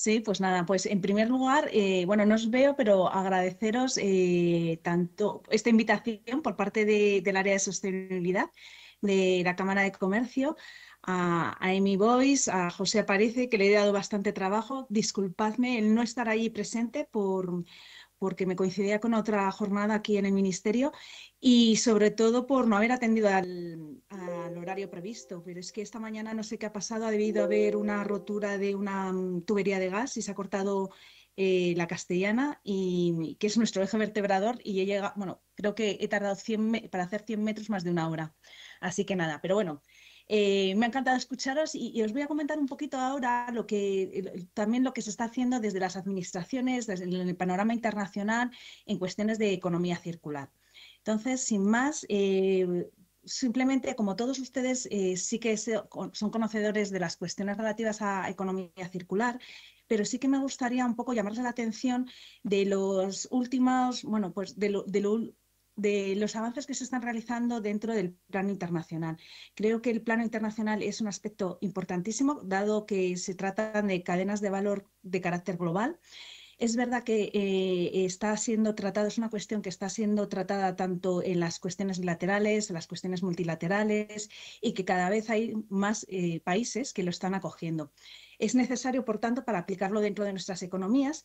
Sí, pues nada, pues en primer lugar, bueno, no os veo, pero agradeceros tanto esta invitación por parte del área de sostenibilidad de la Cámara de Comercio, a Amy Boyce, a José Aparece, que le he dado bastante trabajo. Disculpadme el no estar allí presente porque me coincidía con otra jornada aquí en el Ministerio y sobre todo por no haber atendido al horario previsto. Pero es que esta mañana no sé qué ha pasado, ha debido haber una rotura de una tubería de gas y se ha cortado la Castellana, y que es nuestro eje vertebrador, y he llegado, bueno, creo que he tardado para hacer 100 metros más de una hora. Así que nada, pero bueno. Me ha encantado escucharos y os voy a comentar un poquito ahora también lo que se está haciendo desde las administraciones, desde el panorama internacional en cuestiones de economía circular. Entonces, sin más, simplemente como todos ustedes sí que son conocedores de las cuestiones relativas a economía circular, pero sí que me gustaría un poco llamarles la atención de los últimos, bueno, pues de los avances que se están realizando dentro del plano internacional. Creo que el plano internacional es un aspecto importantísimo, dado que se trata de cadenas de valor de carácter global. Es verdad que está siendo tratado, es una cuestión que está siendo tratada tanto en las cuestiones bilaterales, en las cuestiones multilaterales, y que cada vez hay más países que lo están acogiendo. Es necesario, por tanto, para aplicarlo dentro de nuestras economías.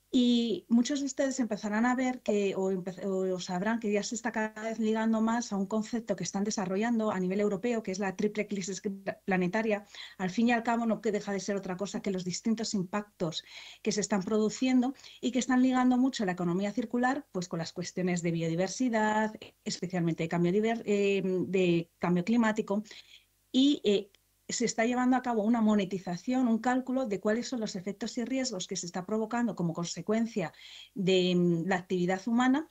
Y muchos de ustedes empezarán a ver o sabrán que ya se está cada vez ligando más a un concepto que están desarrollando a nivel europeo, que es la triple crisis planetaria. Al fin y al cabo, no que deja de ser otra cosa que los distintos impactos que se están produciendo y que están ligando mucho la economía circular pues, con las cuestiones de biodiversidad, especialmente de cambio climático, y se está llevando a cabo una monetización, un cálculo de cuáles son los efectos y riesgos que se está provocando como consecuencia de la actividad humana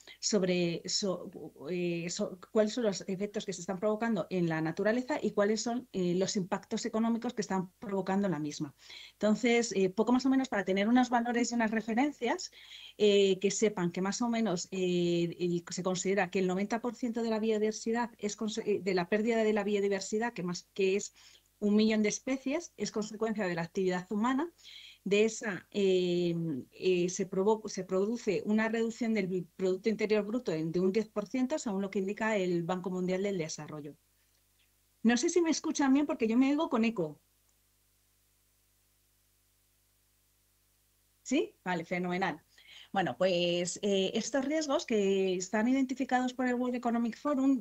cuáles son los efectos que se están provocando en la naturaleza y cuáles son los impactos económicos que están provocando la misma. Entonces, poco más o menos para tener unos valores y unas referencias, que sepan que más o menos se considera que el 90% de la biodiversidad de la pérdida de la biodiversidad, que es 1 millón de especies, es consecuencia de la actividad humana. De esa se produce una reducción del Producto Interior Bruto de un 10%, según lo que indica el Banco Mundial del Desarrollo. No sé si me escuchan bien porque yo me oigo con eco. ¿Sí? Vale, fenomenal. Bueno, pues estos riesgos que están identificados por el World Economic Forum,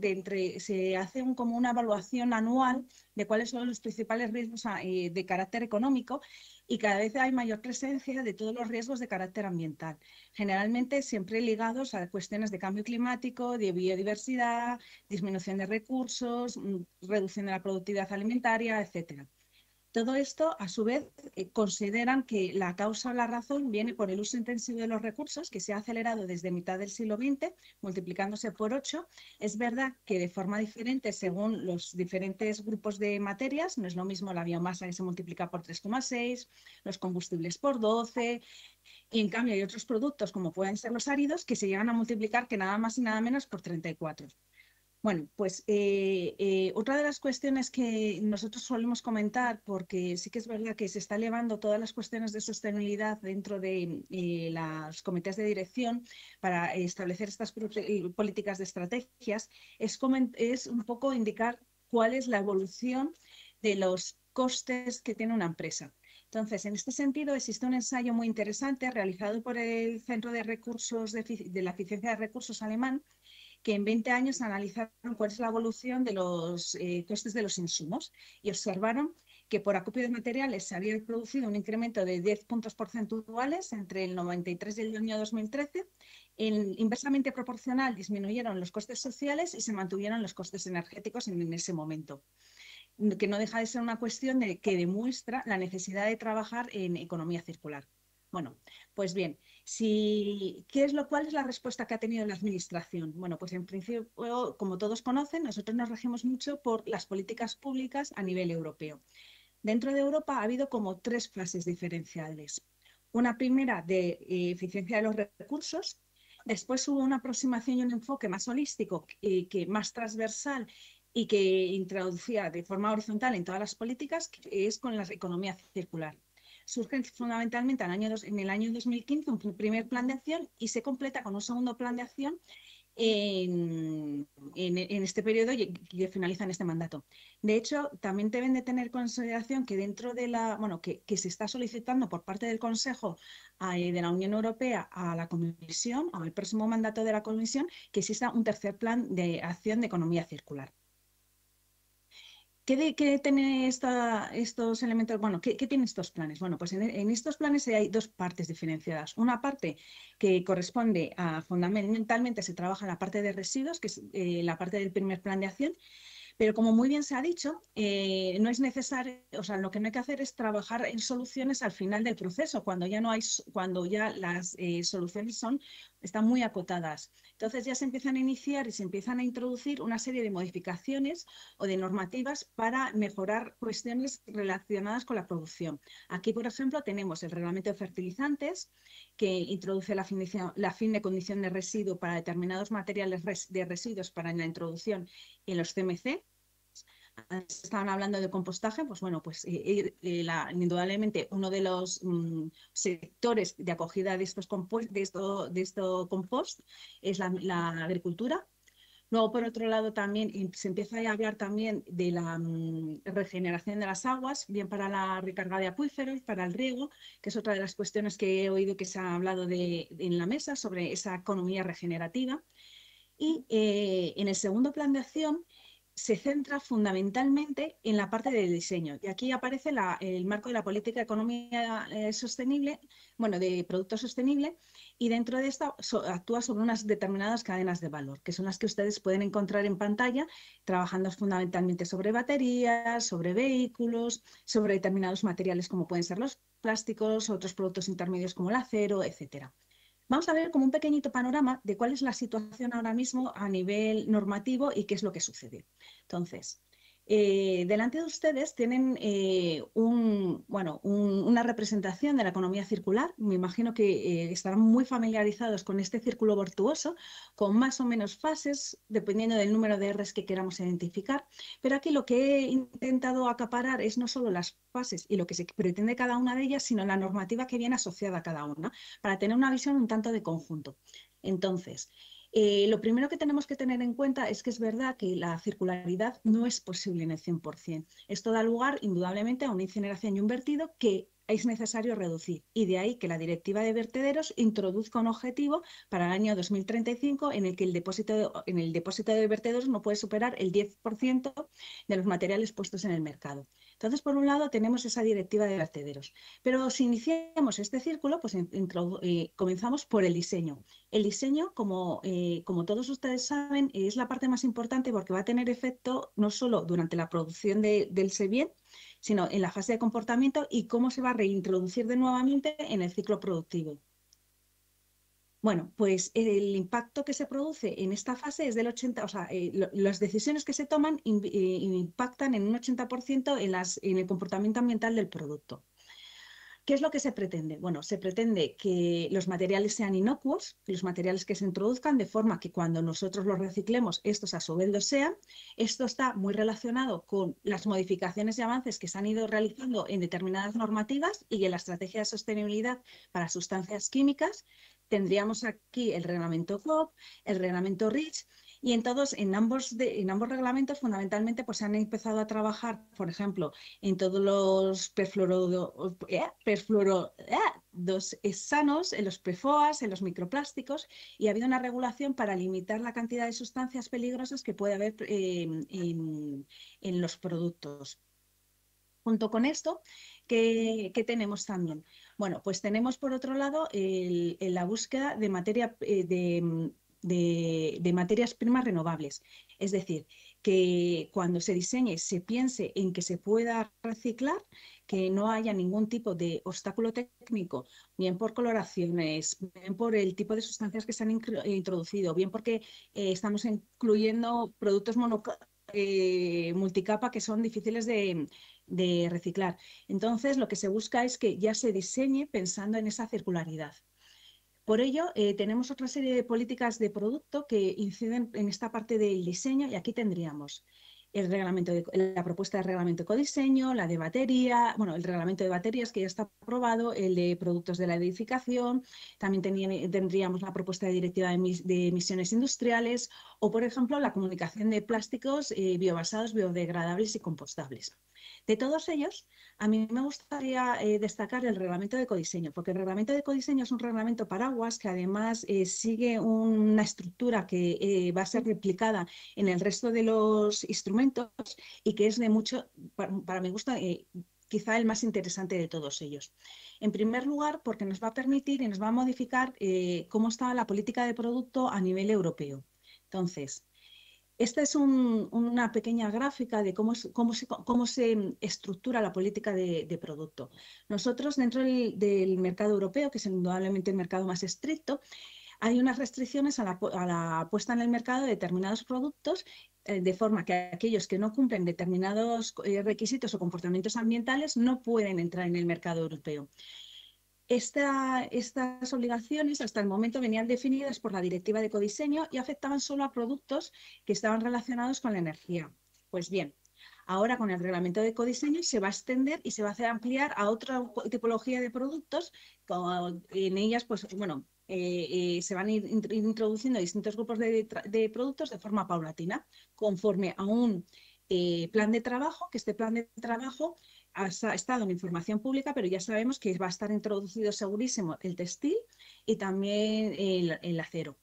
se hace como una evaluación anual de cuáles son los principales riesgos de carácter económico, y cada vez hay mayor presencia de todos los riesgos de carácter ambiental, generalmente siempre ligados a cuestiones de cambio climático, de biodiversidad, disminución de recursos, reducción de la productividad alimentaria, etcétera. Todo esto, a su vez, consideran que la causa o la razón viene por el uso intensivo de los recursos, que se ha acelerado desde mitad del siglo XX, multiplicándose por 8. Es verdad que de forma diferente según los diferentes grupos de materias. No es lo mismo la biomasa, que se multiplica por 3,6, los combustibles por 12, y en cambio hay otros productos, como pueden ser los áridos, que se llegan a multiplicar que nada más y nada menos por 34. Bueno, pues otra de las cuestiones que nosotros solemos comentar, porque sí que es verdad que se está elevando todas las cuestiones de sostenibilidad dentro de los comités de dirección para establecer estas políticas de estrategias, es un poco indicar cuál es la evolución de los costes que tiene una empresa. Entonces, en este sentido, existe un ensayo muy interesante realizado por el Centro de Recursos de la Eficiencia de Recursos alemán, que en 20 años analizaron cuál es la evolución de los costes de los insumos, y observaron que por acopio de materiales se había producido un incremento de 10 puntos porcentuales entre el 93 y el año 2013. Inversamente proporcional disminuyeron los costes sociales y se mantuvieron los costes energéticos en ese momento, que no deja de ser una cuestión que demuestra la necesidad de trabajar en economía circular. Bueno, pues bien, ¿cuál es la respuesta que ha tenido la Administración? Bueno, pues en principio, como todos conocen, nosotros nos regimos mucho por las políticas públicas a nivel europeo. Dentro de Europa ha habido como 3 fases diferenciales. Una primera de eficiencia de los recursos. Después hubo una aproximación y un enfoque más holístico, que más transversal, y que introducía de forma horizontal en todas las políticas, que es con la economía circular. surge fundamentalmente en el año 2015 un primer plan de acción y se completa con un segundo plan de acción en este periodo y que finaliza en este mandato. De hecho, también deben de tener consideración que dentro de que se está solicitando por parte del Consejo de la Unión Europea a la Comisión, al próximo mandato de la Comisión, que exista un tercer plan de acción de economía circular. ¿Qué tiene estos elementos? Bueno, ¿qué tienen estos planes? Bueno, pues en estos planes hay dos partes diferenciadas. Una parte que corresponde fundamentalmente se trabaja en la parte de residuos, que es la parte del primer plan de acción, pero como muy bien se ha dicho, no es necesario, o sea, lo que no hay que hacer es trabajar en soluciones al final del proceso, cuando ya las soluciones están muy acotadas. Entonces ya se empiezan a iniciar y se empiezan a introducir una serie de modificaciones o de normativas para mejorar cuestiones relacionadas con la producción. Aquí, por ejemplo, tenemos el reglamento de fertilizantes, que introduce la fin de condición de residuo para determinados materiales de residuos para la introducción en los CMC. Estaban hablando de compostaje, pues bueno, pues indudablemente uno de los sectores de acogida de estos compost es la agricultura. Luego, por otro lado, también se empieza a hablar también de la regeneración de las aguas, bien para la recarga de acuíferos, para el riego, que es otra de las cuestiones que he oído que se ha hablado en la mesa sobre esa economía regenerativa. Y en el segundo plan de acción se centra fundamentalmente en la parte del diseño. Y aquí aparece el marco de la política de economía sostenible, bueno, de producto sostenible, y dentro de esta actúa sobre unas determinadas cadenas de valor, que son las que ustedes pueden encontrar en pantalla, trabajando fundamentalmente sobre baterías, sobre vehículos, sobre determinados materiales como pueden ser los plásticos, otros productos intermedios como el acero, etcétera. Vamos a ver como un pequeñito panorama de cuál es la situación ahora mismo a nivel normativo y qué es lo que sucede. Entonces, delante de ustedes tienen una representación de la economía circular. Me imagino que estarán muy familiarizados con este círculo virtuoso, con más o menos fases, dependiendo del número de Rs que queramos identificar. Pero aquí lo que he intentado acaparar es no solo las fases y lo que se pretende cada una de ellas, sino la normativa que viene asociada a cada una, para tener una visión un tanto de conjunto. Entonces, lo primero que tenemos que tener en cuenta es que es verdad que la circularidad no es posible en el 100%. Esto da lugar indudablemente a una incineración y un vertido que es necesario reducir, y de ahí que la Directiva de Vertederos introduzca un objetivo para el año 2035 en el que en el depósito de vertederos no puede superar el 10% de los materiales puestos en el mercado. Entonces, por un lado, tenemos esa Directiva de Vertederos, pero si iniciamos este círculo, pues comenzamos por el diseño. El diseño, como todos ustedes saben, es la parte más importante porque va a tener efecto no solo durante la producción del bien, sino en la fase de comportamiento y cómo se va a reintroducir de nuevamente en el ciclo productivo. Bueno, pues el impacto que se produce en esta fase es del 80%, o sea, las decisiones que se toman impactan en un 80% en el comportamiento ambiental del producto. ¿Qué es lo que se pretende? Bueno, se pretende que los materiales sean inocuos, que los materiales que se introduzcan de forma que cuando nosotros los reciclemos, estos a su vez lo sean. Esto está muy relacionado con las modificaciones y avances que se han ido realizando en determinadas normativas y en la estrategia de sostenibilidad para sustancias químicas. Tendríamos aquí el reglamento COP, el reglamento REACH, y en ambos reglamentos fundamentalmente pues se han empezado a trabajar, por ejemplo, en todos los perfluorodos sanos, en los PFOAs, en los microplásticos, y ha habido una regulación para limitar la cantidad de sustancias peligrosas que puede haber en los productos. Junto con esto, ¿qué tenemos también? Bueno, pues tenemos por otro lado la búsqueda de materias primas renovables. Es decir, que cuando se diseñe se piense en que se pueda reciclar, que no haya ningún tipo de obstáculo técnico, bien por coloraciones, bien por el tipo de sustancias que se han introducido, bien porque estamos incluyendo productos multicapa que son difíciles de reciclar. Entonces, lo que se busca es que ya se diseñe pensando en esa circularidad. Por ello, tenemos otra serie de políticas de producto que inciden en esta parte del diseño, y aquí tendríamos la propuesta de reglamento de ecodiseño, la de batería, bueno, el reglamento de baterías que ya está aprobado, el de productos de la edificación, también tendríamos la propuesta de directiva de emisiones industriales o, por ejemplo, la comunicación de plásticos biobasados, biodegradables y compostables. De todos ellos, a mí me gustaría destacar el reglamento de ecodiseño, porque el reglamento de ecodiseño es un reglamento paraguas que además sigue una estructura que va a ser replicada en el resto de los instrumentos y que es de mucho, para mi gusto, quizá el más interesante de todos ellos. En primer lugar, porque nos va a permitir y nos va a modificar cómo está la política de producto a nivel europeo. Entonces, esta es una pequeña gráfica de cómo se estructura la política de producto. Nosotros, dentro del mercado europeo, que es indudablemente el mercado más estricto, hay unas restricciones a la puesta en el mercado de determinados productos, de forma que aquellos que no cumplen determinados requisitos o comportamientos ambientales no pueden entrar en el mercado europeo. Estas obligaciones hasta el momento venían definidas por la Directiva de Ecodiseño y afectaban solo a productos que estaban relacionados con la energía. Pues bien, ahora con el reglamento de ecodiseño se va a extender y se va a hacer ampliar a otra tipología de productos. En ellas, pues bueno, se van a ir introduciendo distintos grupos de productos de forma paulatina, conforme a un plan de trabajo, que este plan de trabajo ha estado en información pública, pero ya sabemos que va a estar introducido segurísimo el textil y también el acero.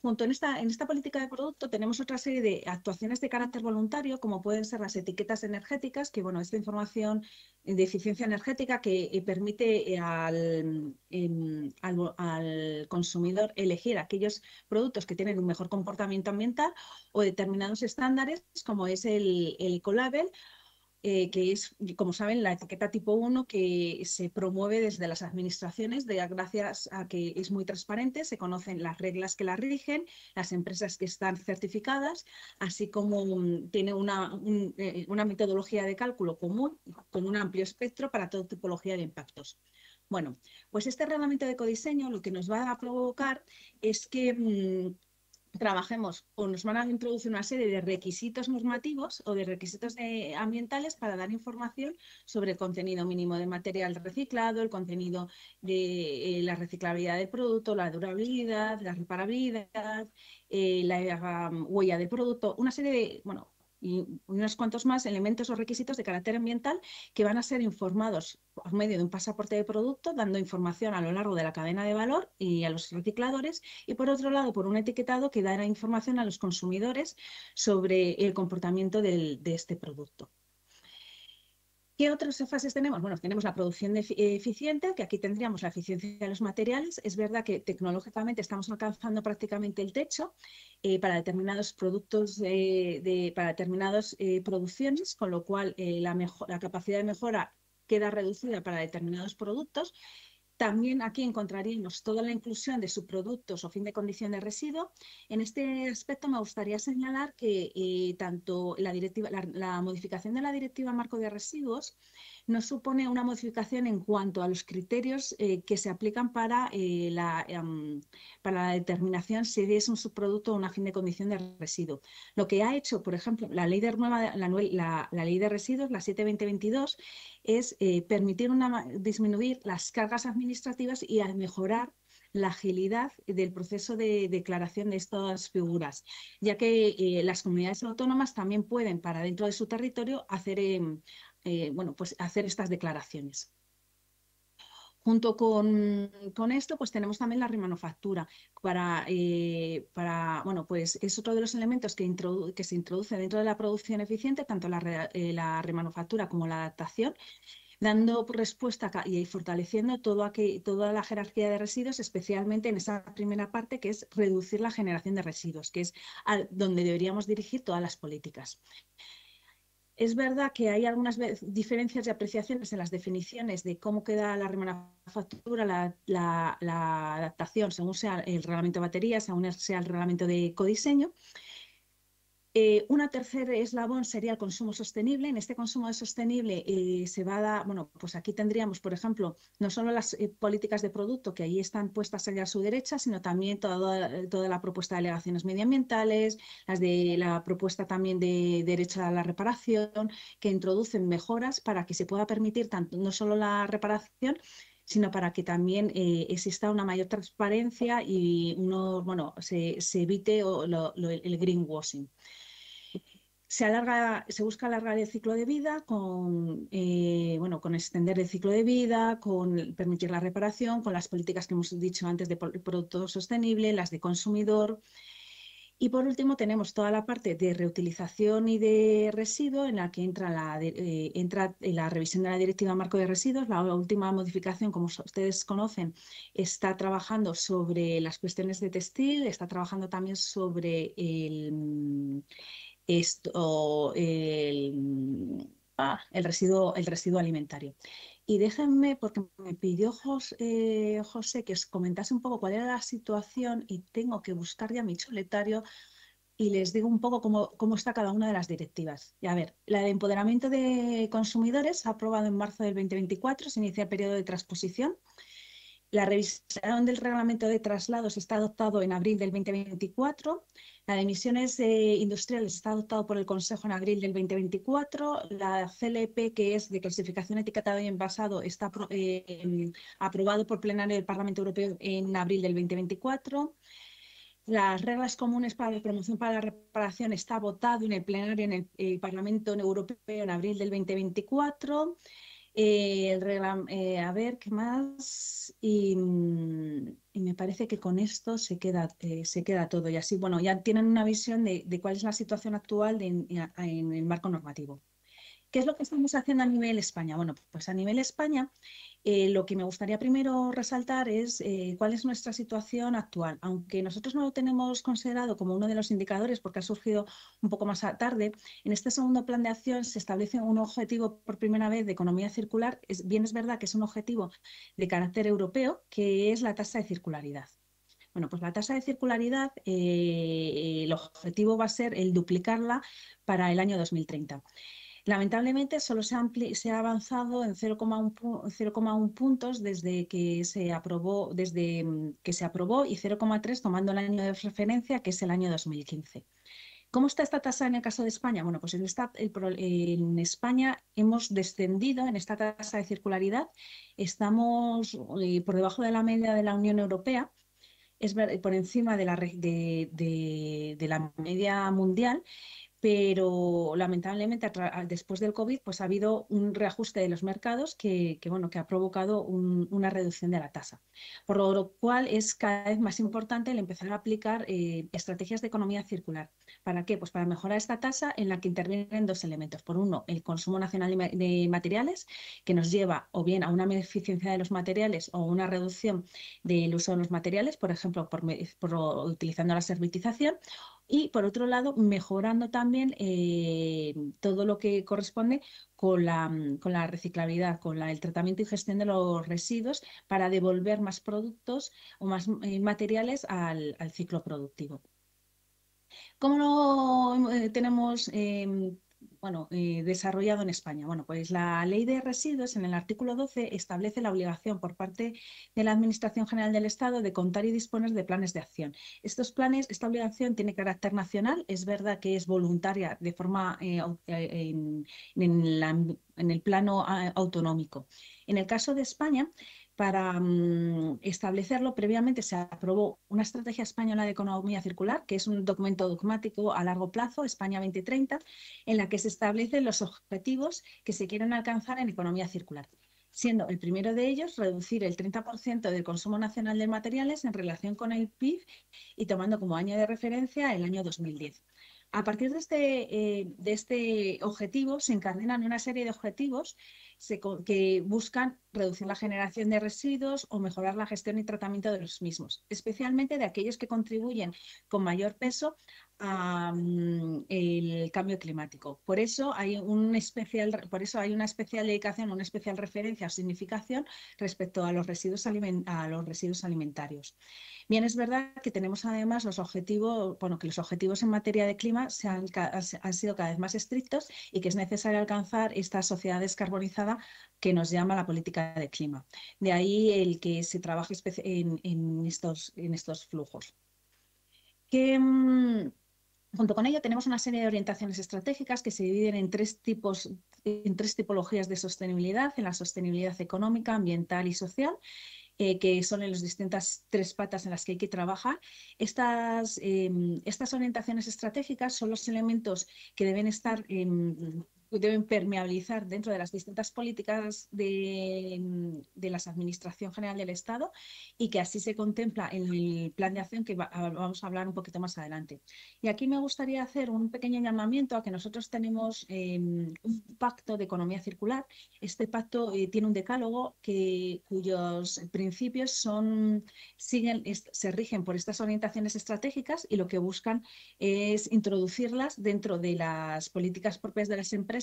Junto en esta política de producto tenemos otra serie de actuaciones de carácter voluntario, como pueden ser las etiquetas energéticas, que bueno, esta información de eficiencia energética que permite al consumidor elegir aquellos productos que tienen un mejor comportamiento ambiental o determinados estándares, como es el Ecolabel, que es, como saben, la etiqueta tipo 1 que se promueve desde las administraciones gracias a que es muy transparente, se conocen las reglas que la rigen, las empresas que están certificadas, así como tiene una metodología de cálculo común con un amplio espectro para toda tipología de impactos. Bueno, pues este reglamento de ecodiseño lo que nos va a provocar es que trabajemos o nos van a introducir una serie de requisitos normativos o de requisitos ambientales para dar información sobre el contenido mínimo de material reciclado, el contenido de la reciclabilidad del producto, la durabilidad, la reparabilidad, la huella del producto, una serie de, bueno, y unos cuantos más elementos o requisitos de carácter ambiental que van a ser informados por medio de un pasaporte de producto, dando información a lo largo de la cadena de valor y a los recicladores, y por otro lado, por un etiquetado que dará información a los consumidores sobre el comportamiento de este producto. ¿Qué otras fases tenemos? Bueno, tenemos la producción eficiente, que aquí tendríamos la eficiencia de los materiales. Es verdad que tecnológicamente estamos alcanzando prácticamente el techo para determinados productos, para determinadas producciones, con lo cual la capacidad de mejora queda reducida para determinados productos. También aquí encontraríamos toda la inclusión de subproductos o fin de condición de residuo. En este aspecto me gustaría señalar que tanto la modificación de la Directiva Marco de Residuos no supone una modificación en cuanto a los criterios que se aplican para la determinación si es un subproducto o una fin de condición de residuo. Lo que ha hecho, por ejemplo, la ley de residuos, la 7/2022, es permitir disminuir las cargas administrativas y a mejorar la agilidad del proceso de declaración de estas figuras, ya que las comunidades autónomas también pueden, para dentro de su territorio, pues hacer estas declaraciones. Junto con esto, pues tenemos también la remanufactura. Bueno, pues es otro de los elementos que se introduce dentro de la producción eficiente, tanto la remanufactura como la adaptación, dando respuesta y fortaleciendo toda la jerarquía de residuos, especialmente en esa primera parte, que es reducir la generación de residuos, que es donde deberíamos dirigir todas las políticas. Es verdad que hay algunas diferencias de apreciaciones en las definiciones de cómo queda la remanufactura, la adaptación, según sea el reglamento de baterías, según sea el reglamento de ecodiseño. Una tercer eslabón sería el consumo sostenible. En este consumo sostenible se va a dar, bueno, pues aquí tendríamos, por ejemplo, no solo las políticas de producto que ahí están puestas a su derecha, sino también toda la propuesta de alegaciones medioambientales, las de la propuesta también de derecho a la reparación, que introducen mejoras para que se pueda permitir tanto, no solo la reparación, sino para que también exista una mayor transparencia y bueno, se evite el greenwashing. Se busca alargar el ciclo de vida bueno, con extender el ciclo de vida, con permitir la reparación, con las políticas que hemos dicho antes de producto sostenible, las de consumidor. Y por último tenemos toda la parte de reutilización y de residuos en la que entra la revisión de la Directiva Marco de Residuos. La última modificación, como ustedes conocen, está trabajando sobre las cuestiones de textil, está trabajando también sobre el residuo alimentario. Y déjenme, porque me pidió José que os comentase un poco cuál era la situación y tengo que buscar ya mi chuletario y les digo un poco cómo está cada una de las directivas. Y a ver, la de empoderamiento de consumidores ha aprobado en marzo del 2024, se inicia el periodo de transposición. La revisión del reglamento de traslados está adoptado en abril del 2024. La de emisiones industriales está adoptado por el Consejo en abril del 2024. La CLP, que es de clasificación etiquetado y envasado, está aprobado por plenario del Parlamento Europeo en abril del 2024. Las reglas comunes para la promoción para la reparación está votado en el plenario en el Parlamento Europeo en abril del 2024. A ver, ¿qué más? Y me parece que con esto se queda todo. Y así, bueno, ya tienen una visión de cuál es la situación actual en el marco normativo. ¿Qué es lo que estamos haciendo a nivel España? Bueno, pues a nivel España, lo que me gustaría primero resaltar es cuál es nuestra situación actual. Aunque nosotros no lo tenemos considerado como uno de los indicadores porque ha surgido un poco más tarde, en este segundo plan de acción se establece un objetivo por primera vez de economía circular. Bien es verdad que es un objetivo de carácter europeo, que es la tasa de circularidad. Bueno, pues la tasa de circularidad, el objetivo va a ser el duplicarla para el año 2030. Lamentablemente, solo se ha avanzado en 0,1 puntos desde que se aprobó, y 0,3 tomando el año de referencia, que es el año 2015. ¿Cómo está esta tasa en el caso de España? Bueno, pues en España hemos descendido en esta tasa de circularidad. Estamos por debajo de la media de la Unión Europea, por encima de la media mundial, pero lamentablemente después del COVID pues ha habido un reajuste de los mercados bueno, que ha provocado una reducción de la tasa. Por lo cual es cada vez más importante el empezar a aplicar estrategias de economía circular. ¿Para qué? Pues para mejorar esta tasa en la que intervienen dos elementos. Por uno, el consumo nacional de materiales, que nos lleva o bien a una eficiencia de los materiales o una reducción del uso de los materiales, por ejemplo, utilizando la servitización. Y por otro lado, mejorando también todo lo que corresponde con la reciclabilidad, el tratamiento y gestión de los residuos para devolver más productos o más materiales al ciclo productivo. ¿Cómo lo tenemos desarrollado en España? Bueno, pues la Ley de Residuos en el artículo 12 establece la obligación por parte de la Administración General del Estado de contar y disponer de planes de acción. Esta obligación tiene carácter nacional, es verdad que es voluntaria de forma en el plano autonómico. En el caso de España, para establecerlo, previamente se aprobó una estrategia española de economía circular, que es un documento dogmático a largo plazo, España 2030, en la que se establecen los objetivos que se quieren alcanzar en economía circular, siendo el primero de ellos reducir el 30% del consumo nacional de materiales en relación con el PIB y tomando como año de referencia el año 2010. A partir de este objetivo se encadenan una serie de objetivos que buscan reducir la generación de residuos o mejorar la gestión y tratamiento de los mismos, especialmente de aquellos que contribuyen con mayor peso el cambio climático. Por eso hay una especial dedicación, una especial referencia o significación respecto a los residuos alimentarios. Bien, es verdad que tenemos además los objetivos, bueno, que los objetivos en materia de clima han sido cada vez más estrictos y que es necesario alcanzar esta sociedad descarbonizada que nos llama la política de clima. De ahí el que se trabaje en estos flujos. Junto con ello tenemos una serie de orientaciones estratégicas que se dividen en tres tipologías de sostenibilidad: en la sostenibilidad económica, ambiental y social, que son en las distintas tres patas en las que hay que trabajar. Estas orientaciones estratégicas son los elementos que deben permeabilizar dentro de las distintas políticas de la Administración General del Estado, y que así se contempla en el plan de acción que vamos a hablar un poquito más adelante. Y aquí me gustaría hacer un pequeño llamamiento a que nosotros tenemos un pacto de economía circular. Este pacto tiene un decálogo cuyos principios se rigen por estas orientaciones estratégicas, y lo que buscan es introducirlas dentro de las políticas propias de las empresas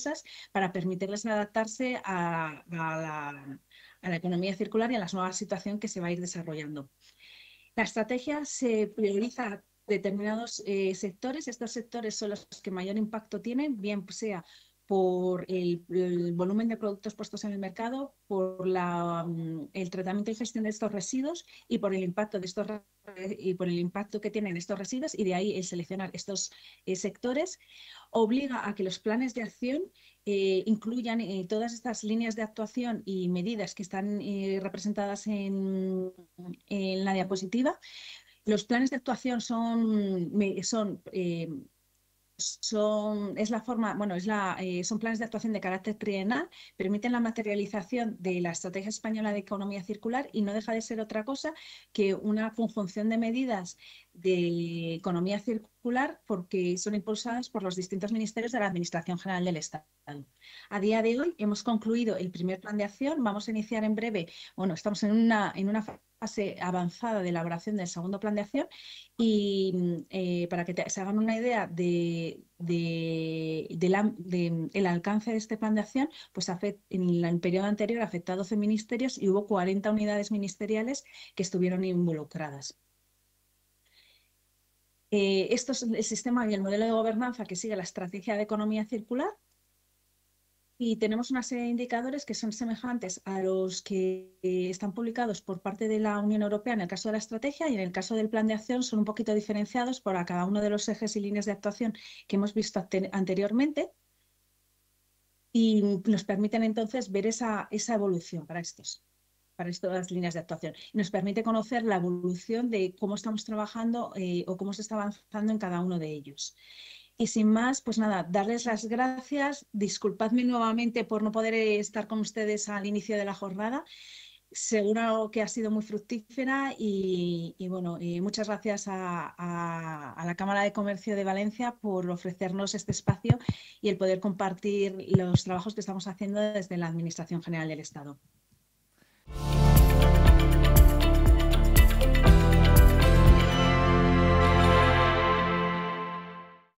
para permitirles adaptarse a la economía circular y a la nueva situación que se va a ir desarrollando. La estrategia se prioriza determinados sectores. Estos sectores son los que mayor impacto tienen, bien sea por el volumen de productos puestos en el mercado, por el tratamiento y gestión de estos residuos, y por el impacto que tienen estos residuos, y de ahí el seleccionar estos sectores. Obliga a que los planes de acción incluyan todas estas líneas de actuación y medidas que están representadas en la diapositiva. Los planes de actuación son planes de actuación de carácter trienal, permiten la materialización de la Estrategia Española de Economía Circular, y no deja de ser otra cosa que una conjunción de medidas de economía circular, porque son impulsadas por los distintos ministerios de la Administración General del Estado. A día de hoy hemos concluido el primer plan de acción. Vamos a iniciar en breve, estamos en una fase avanzada de elaboración del segundo plan de acción, y para que se hagan una idea del alcance de este plan de acción, pues en el periodo anterior afectó a 12 ministerios y hubo 40 unidades ministeriales que estuvieron involucradas. Esto es el sistema y el modelo de gobernanza que sigue la estrategia de economía circular. Y tenemos una serie de indicadores que son semejantes a los que están publicados por parte de la Unión Europea en el caso de la estrategia, y en el caso del plan de acción son un poquito diferenciados por cada uno de los ejes y líneas de actuación que hemos visto anteriormente, y nos permiten entonces ver esa evolución para estas líneas de actuación. Y nos permite conocer la evolución de cómo estamos trabajando o cómo se está avanzando en cada uno de ellos. Y sin más, pues nada, darles las gracias. Disculpadme nuevamente por no poder estar con ustedes al inicio de la jornada. Seguro que ha sido muy fructífera, y muchas gracias a la Cámara de Comercio de Valencia por ofrecernos este espacio y el poder compartir los trabajos que estamos haciendo desde la Administración General del Estado.